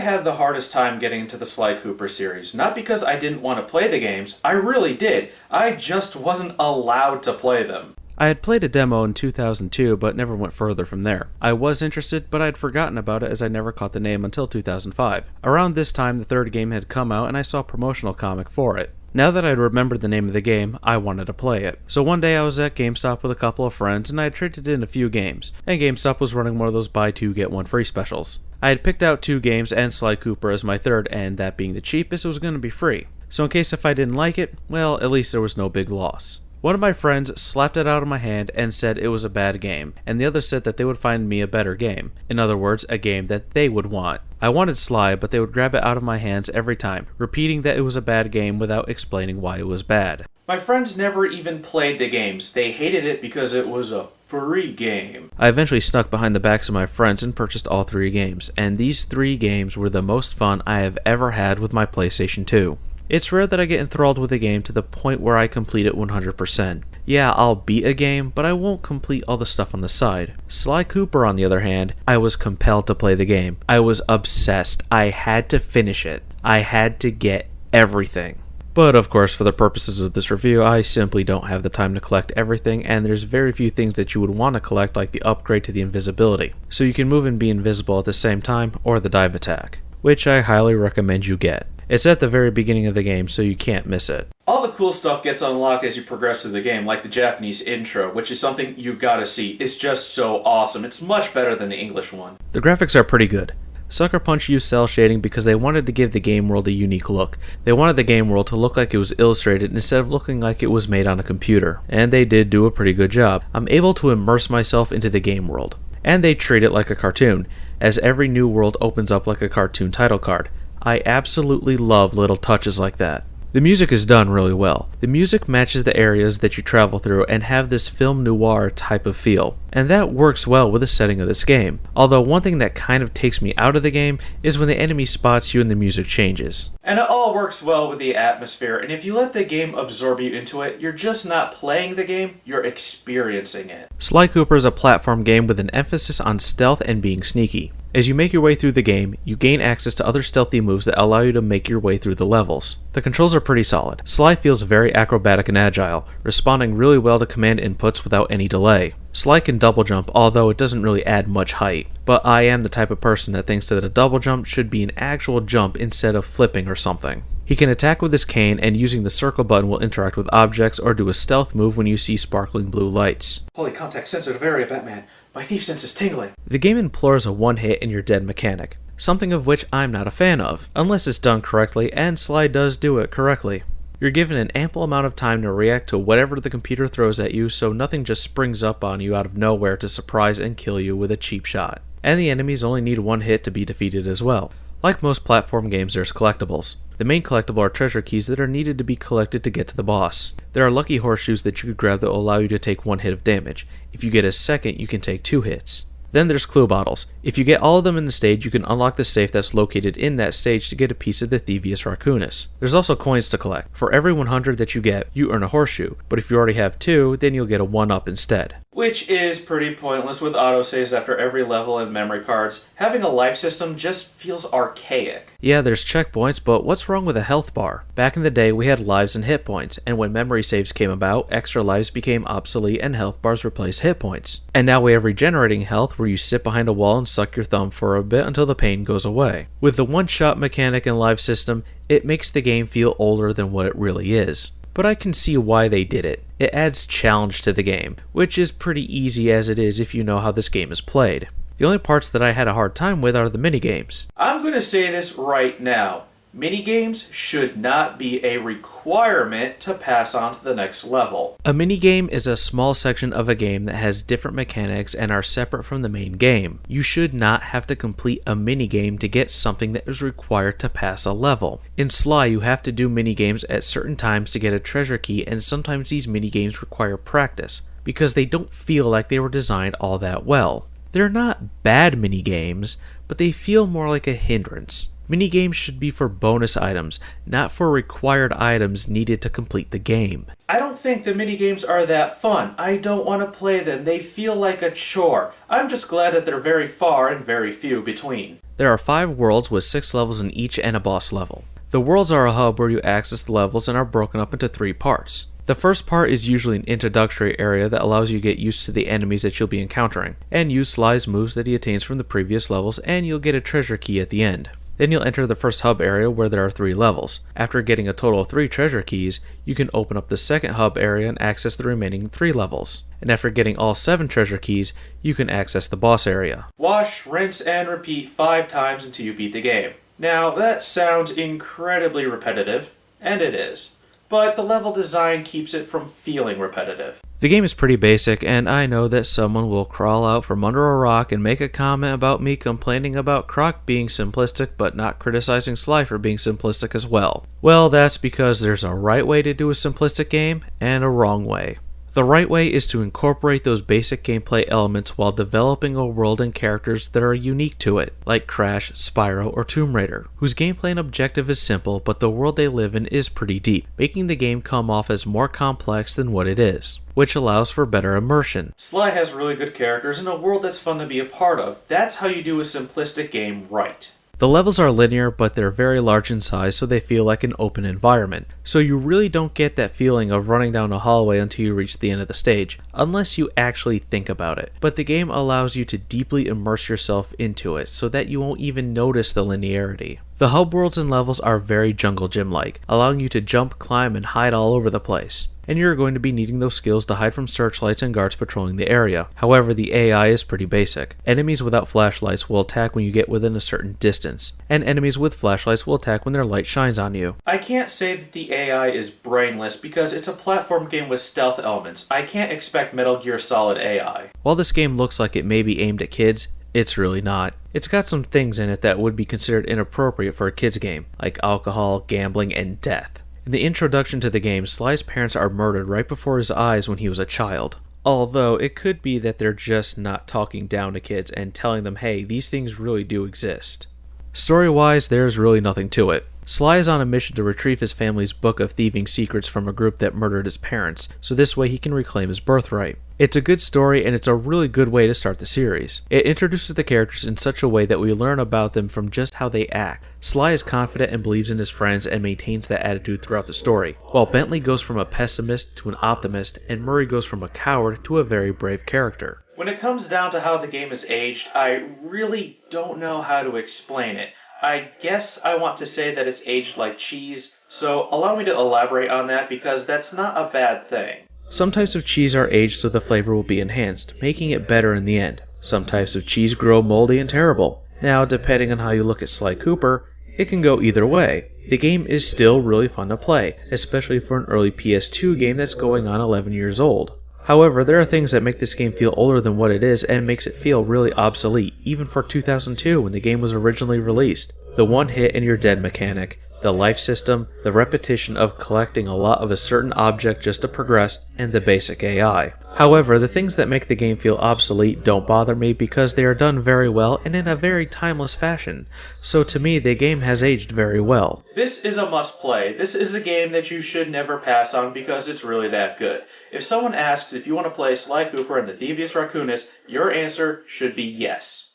had the hardest time getting into the Sly Cooper series. Not because I didn't want to play the games, I really did. I just wasn't allowed to play them. I had played a demo in 2002, but never went further from there. I was interested, but I had forgotten about it as I never caught the name until 2005. Around this time, the third game had come out and I saw a promotional comic for it. Now that I had remembered the name of the game, I wanted to play it. So one day I was at GameStop with a couple of friends and I had traded in a few games, and GameStop was running one of those buy two get one free specials. I had picked out 2 games and Sly Cooper as my third, and that being the cheapest, it was going to be free. So in case if I didn't like it, well, at least there was no big loss. One of my friends slapped it out of my hand and said it was a bad game, and the other said that they would find me a better game. In other words, a game that they would want. I wanted Sly, but they would grab it out of my hands every time, repeating that it was a bad game without explaining why it was bad. My friends never even played the games. They hated it because it was a free game. I eventually snuck behind the backs of my friends and purchased all 3 games, and these 3 games were the most fun I have ever had with my PlayStation 2. It's rare that I get enthralled with a game to the point where I complete it 100%. Yeah, I'll beat a game, but I won't complete all the stuff on the side. Sly Cooper, on the other hand, I was compelled to play the game. I was obsessed. I had to finish it. I had to get everything. But of course, for the purposes of this review, I simply don't have the time to collect everything, and there's very few things that you would want to collect, like the upgrade to the invisibility. So you can move and be invisible at the same time, or the dive attack, which I highly recommend you get. It's at the very beginning of the game, so you can't miss it. All the cool stuff gets unlocked as you progress through the game, like the Japanese intro, which is something you gotta see. It's just so awesome. It's much better than the English one. The graphics are pretty good. Sucker Punch used cel shading because they wanted to give the game world a unique look. They wanted the game world to look like it was illustrated instead of looking like it was made on a computer. And they did do a pretty good job. I'm able to immerse myself into the game world. And they treat it like a cartoon, as every new world opens up like a cartoon title card. I absolutely love little touches like that. The music is done really well. The music matches the areas that you travel through and have this film noir type of feel, and that works well with the setting of this game. Although one thing that kind of takes me out of the game is when the enemy spots you and the music changes. And it all works well with the atmosphere, and if you let the game absorb you into it, you're just not playing the game, you're experiencing it. Sly Cooper is a platform game with an emphasis on stealth and being sneaky. As you make your way through the game, you gain access to other stealthy moves that allow you to make your way through the levels. The controls are pretty solid. Sly feels very acrobatic and agile, responding really well to command inputs without any delay. Sly can double jump, although it doesn't really add much height, but I am the type of person that thinks that a double jump should be an actual jump instead of flipping or something. He can attack with his cane, and using the circle button will interact with objects or do a stealth move when you see sparkling blue lights. Holy contact sensitive area, Batman. My thief sense is tingling. The game implores a one-hit and you're dead mechanic, something of which I'm not a fan of, unless it's done correctly, and Sly does do it correctly. You're given an ample amount of time to react to whatever the computer throws at you, so nothing just springs up on you out of nowhere to surprise and kill you with a cheap shot. And the enemies only need one hit to be defeated as well. Like most platform games, there's collectibles. The main collectible are treasure keys that are needed to be collected to get to the boss. There are lucky horseshoes that you could grab that will allow you to take 1 hit of damage. If you get a second, you can take 2 hits. Then there's clue bottles. If you get all of them in the stage, you can unlock the safe that's located in that stage to get a piece of the Thievius Raccoonus. There's also coins to collect. For every 100 that you get, you earn a horseshoe, but if you already have 2, then you'll get a 1-up instead. Which is pretty pointless with autosaves after every level and memory cards. Having a life system just feels archaic. Yeah, there's checkpoints, but what's wrong with a health bar? Back in the day, we had lives and hit points, and when memory saves came about, extra lives became obsolete and health bars replaced hit points. And now we have regenerating health where you sit behind a wall and suck your thumb for a bit until the pain goes away. With the one-shot mechanic and live system, it makes the game feel older than what it really is. But I can see why they did it. It adds challenge to the game, which is pretty easy as it is if you know how this game is played. The only parts that I had a hard time with are the minigames. I'm going to say this right now. Minigames should not be a requirement to pass on to the next level. A minigame is a small section of a game that has different mechanics and are separate from the main game. You should not have to complete a minigame to get something that is required to pass a level. In Sly, you have to do minigames at certain times to get a treasure key, and sometimes these minigames require practice, because they don't feel like they were designed all that well. They're not bad minigames, but they feel more like a hindrance. Minigames should be for bonus items, not for required items needed to complete the game. I don't think the minigames are that fun. I don't want to play them. They feel like a chore. I'm just glad that they're very far and very few between. There are 5 worlds with 6 levels in each and a boss level. The worlds are a hub where you access the levels and are broken up into 3 parts. The first part is usually an introductory area that allows you to get used to the enemies that you'll be encountering, and use Sly's moves that he attains from the previous levels, and you'll get a treasure key at the end. Then you'll enter the first hub area where there are 3 levels. After getting a total of 3 treasure keys, you can open up the second hub area and access the remaining 3 levels. And after getting all 7 treasure keys, you can access the boss area. Wash, rinse, and repeat 5 times until you beat the game. Now, that sounds incredibly repetitive, and it is. But the level design keeps it from feeling repetitive. The game is pretty basic, and I know that someone will crawl out from under a rock and make a comment about me complaining about Croc being simplistic but not criticizing Sly for being simplistic as well. Well, that's because there's a right way to do a simplistic game and a wrong way. The right way is to incorporate those basic gameplay elements while developing a world and characters that are unique to it, like Crash, Spyro, or Tomb Raider, whose gameplay and objective is simple, but the world they live in is pretty deep, making the game come off as more complex than what it is, which allows for better immersion. Sly has really good characters and a world that's fun to be a part of. That's how you do a simplistic game right. The levels are linear, but they're very large in size, so they feel like an open environment. So you really don't get that feeling of running down a hallway until you reach the end of the stage, unless you actually think about it. But the game allows you to deeply immerse yourself into it, so that you won't even notice the linearity. The hub worlds and levels are very Jungle Gym-like, allowing you to jump, climb, and hide all over the place. And you're going to be needing those skills to hide from searchlights and guards patrolling the area. However, the AI is pretty basic. Enemies without flashlights will attack when you get within a certain distance, and enemies with flashlights will attack when their light shines on you. I can't say that the AI is brainless because it's a platform game with stealth elements. I can't expect Metal Gear Solid AI. While this game looks like it may be aimed at kids, it's really not. It's got some things in it that would be considered inappropriate for a kid's game, like alcohol, gambling, and death. In the introduction to the game, Sly's parents are murdered right before his eyes when he was a child. Although, it could be that they're just not talking down to kids and telling them, hey, these things really do exist. Story-wise, there's really nothing to it. Sly is on a mission to retrieve his family's book of thieving secrets from a group that murdered his parents, so this way he can reclaim his birthright. It's a good story, and it's a really good way to start the series. It introduces the characters in such a way that we learn about them from just how they act. Sly is confident and believes in his friends and maintains that attitude throughout the story, while Bentley goes from a pessimist to an optimist, and Murray goes from a coward to a very brave character. When it comes down to how the game is aged, I really don't know how to explain it. I guess I want to say that it's aged like cheese, so allow me to elaborate on that because that's not a bad thing. Some types of cheese are aged so the flavor will be enhanced, making it better in the end. Some types of cheese grow moldy and terrible. Now, depending on how you look at Sly Cooper, it can go either way. The game is still really fun to play, especially for an early PS2 game that's going on 11 years old. However, there are things that make this game feel older than what it is and makes it feel really obsolete, even for 2002 when the game was originally released. The one hit and you're dead mechanic, the life system, the repetition of collecting a lot of a certain object just to progress, and the basic AI. However, the things that make the game feel obsolete don't bother me because they are done very well and in a very timeless fashion. So to me, the game has aged very well. This is a must-play. This is a game that you should never pass on because it's really that good. If someone asks if you want to play Sly Cooper and the Thievius Raccoonus, your answer should be yes.